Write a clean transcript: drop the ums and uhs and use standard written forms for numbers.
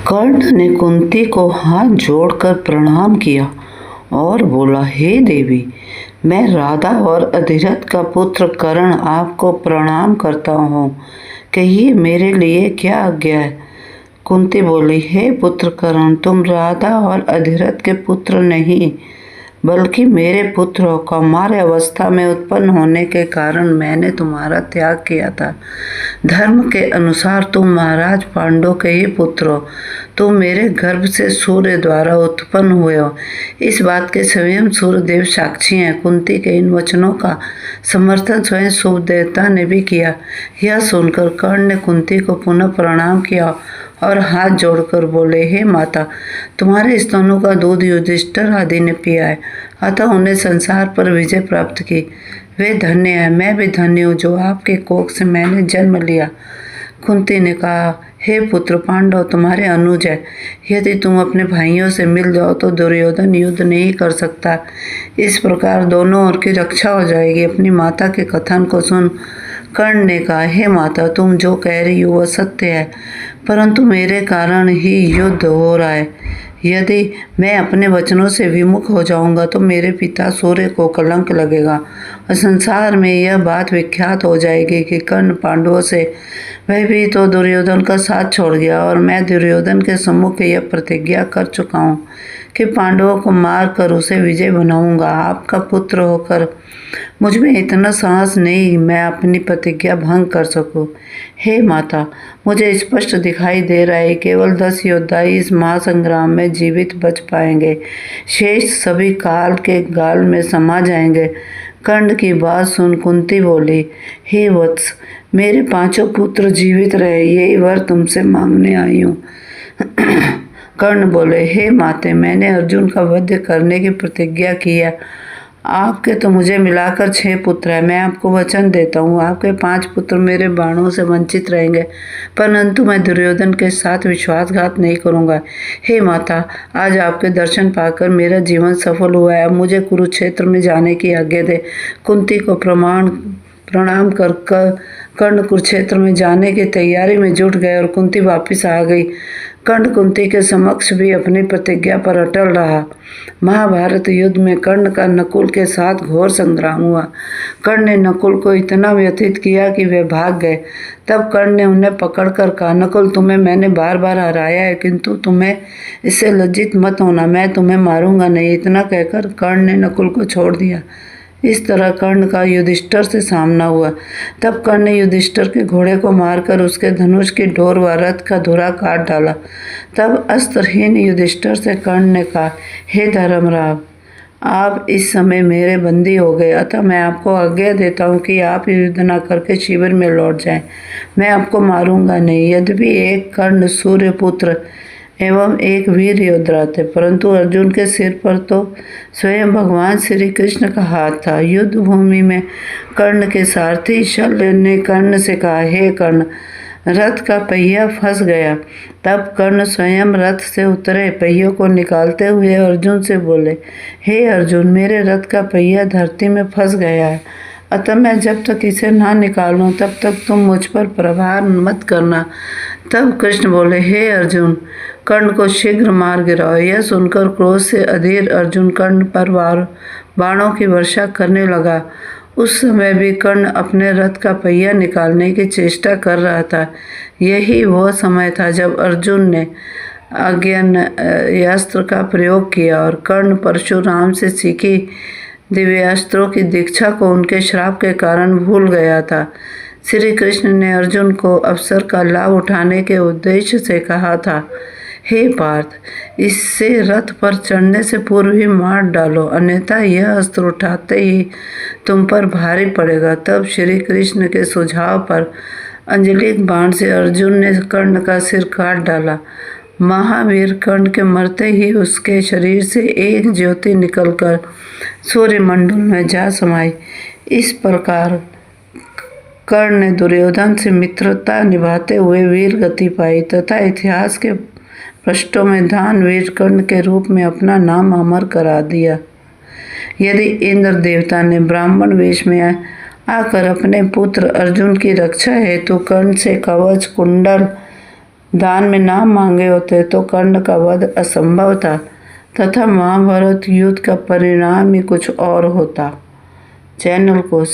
कर्ण ने कुंती को हाथ जोड़कर प्रणाम किया और बोला, हे देवी, मैं राधा और अधिरथ का पुत्र कर्ण आपको प्रणाम करता हूँ। कहिए मेरे लिए क्या आज्ञा है। कुंती बोली, हे पुत्र कर्ण, तुम राधा और अधिरथ के पुत्र नहीं बल्कि मेरे पुत्र हो। कौमार अवस्था में उत्पन्न होने के कारण मैंने तुम्हारा त्याग किया था। धर्म के अनुसार तुम महाराज पांडव के ही पुत्र हो। तुम मेरे गर्भ से सूर्य द्वारा उत्पन्न हुए हो। इस बात के स्वयं सूर्यदेव साक्षी हैं। कुंती के इन वचनों का समर्थन स्वयं सूर्य देवता ने भी किया। यह सुनकर कर्ण ने कुंती को पुनः प्रणाम किया और हाथ जोड़कर बोले, हे माता, तुम्हारे स्तनों का दूध युधिष्ठिर आदि ने पिया है, अतः उन्हें संसार पर विजय प्राप्त की। वे धन्य है, मैं भी धन्य हूँ जो आपके कोख से मैंने जन्म लिया। कुंती ने कहा, हे पुत्र पांडव, तुम्हारे अनुज है। यदि तुम अपने भाइयों से मिल जाओ तो दुर्योधन युद्ध नहीं कर सकता। इस प्रकार दोनों ओर की रक्षा हो जाएगी। अपनी माता के कथन को सुन कर्ण ने कहा, हे माता, तुम जो कह रही हो वह सत्य है, परंतु मेरे कारण ही युद्ध हो रहा है। यदि मैं अपने वचनों से विमुख हो जाऊंगा तो मेरे पिता सूर्य को कलंक लगेगा और संसार में यह बात विख्यात हो जाएगी कि कर्ण पांडवों से भयभीत तो दुर्योधन का साथ छोड़ गया। और मैं दुर्योधन के सम्मुख यह प्रतिज्ञा कर चुका हूँ कि पांडवों को मार कर उसे विजय बनाऊंगा। आपका पुत्र होकर मुझ में इतना साहस नहीं मैं अपनी प्रतिज्ञा भंग कर सकूं। हे माता, मुझे स्पष्ट दिखाई दे रहा है केवल 10 योद्धा इस महासंग्राम में जीवित बच पाएंगे, शेष सभी काल के गाल में समा जाएंगे। कर्ण की बात सुन कुंती बोली, हे वत्स, मेरे 5 पुत्र जीवित रहे, यही वर तुमसे मांगने आई हूँ। कर्ण बोले, हे माते, मैंने अर्जुन का वध करने की प्रतिज्ञा की है। आपके तो मुझे मिलाकर 6 पुत्र हैं। मैं आपको वचन देता हूँ, आपके 5 पुत्र मेरे बाणों से वंचित रहेंगे, परंतु मैं दुर्योधन के साथ विश्वासघात नहीं करूँगा। हे माता, आज आपके दर्शन पाकर मेरा जीवन सफल हुआ है। अब मुझे कुरुक्षेत्र में जाने की आज्ञा दे। कुंती को प्रणाम कर कर्ण कुरुक्षेत्र में जाने की तैयारी में जुट गए और कुंती वापस आ गई। कर्ण कुंती के समक्ष भी अपनी प्रतिज्ञा पर अटल रहा। महाभारत युद्ध में कर्ण का नकुल के साथ घोर संग्राम हुआ। कर्ण ने नकुल को इतना व्यथित किया कि वे भाग गए। तब कर्ण ने उन्हें पकड़कर कहा, नकुल, तुम्हें मैंने बार बार हराया है, किंतु तुम्हें इससे लज्जित मत होना, मैं तुम्हें मारूंगा नहीं। इतना कहकर कर्ण ने नकुल को छोड़ दिया। इस तरह कर्ण का युधिष्ठिर से सामना हुआ। तब कर्ण ने युधिष्ठिर के घोड़े को मारकर उसके धनुष की डोर व रथ का धुरा काट डाला। तब अस्त्रहीन युधिष्ठिर से कर्ण ने कहा, हे धर्मराज, आप इस समय मेरे बंदी हो गए, अतः मैं आपको आज्ञा देता हूँ कि आप युद्ध न करके शिविर में लौट जाएं। मैं आपको मारूंगा नहीं। यद्यपि एक कर्ण सूर्यपुत्र एवं एक वीर योद्धा थे, परंतु अर्जुन के सिर पर तो स्वयं भगवान श्री कृष्ण का हाथ था। युद्ध भूमि में कर्ण के सारथी शल्य ने कर्ण से कहा, हे कर्ण, रथ का पहिया फंस गया। तब कर्ण स्वयं रथ से उतरे, पहियों को निकालते हुए अर्जुन से बोले, हे अर्जुन, मेरे रथ का पहिया धरती में फंस गया है, अतः मैं जब तक इसे ना निकालूं तब तक तुम मुझ पर प्रहार मत करना। तब कृष्ण बोले, हे अर्जुन, कर्ण को शीघ्र मार गिराओ। यह सुनकर क्रोध से अधीर अर्जुन कर्ण पर बाणों की वर्षा करने लगा। उस समय भी कर्ण अपने रथ का पहिया निकालने की चेष्टा कर रहा था। यही वह समय था जब अर्जुन ने आग्नेयास्त्र का प्रयोग किया और कर्ण परशुराम से सीखी दिव्यास्त्रों की दीक्षा को उनके श्राप के कारण भूल गया था। श्री कृष्ण ने अर्जुन को अवसर का लाभ उठाने के उद्देश्य से कहा था, हे पार्थ, इससे रथ पर चढ़ने से पूर्व ही मार डालो, अन्यथा यह अस्त्र उठाते ही तुम पर भारी पड़ेगा। तब श्री कृष्ण के सुझाव पर अंजलिक बाण से अर्जुन ने कर्ण का सिर काट डाला। महावीर कर्ण के मरते ही उसके शरीर से एक ज्योति निकलकर सूर्यमंडल में जा समाई। इस प्रकार कर्ण ने दुर्योधन से मित्रता निभाते हुए वीर गति पाई तथा इतिहास के पृष्ठों में दानवीर कर्ण के रूप में अपना नाम अमर करा दिया। यदि इंद्र देवता ने ब्राह्मण वेश में आकर अपने पुत्र अर्जुन की रक्षा हेतु कर्ण से कवच, कुंडल दान में नाम मांगे होते तो कर्ण का वध असंभव था तथा महाभारत युद्ध का परिणाम ही कुछ और होता। चैनल को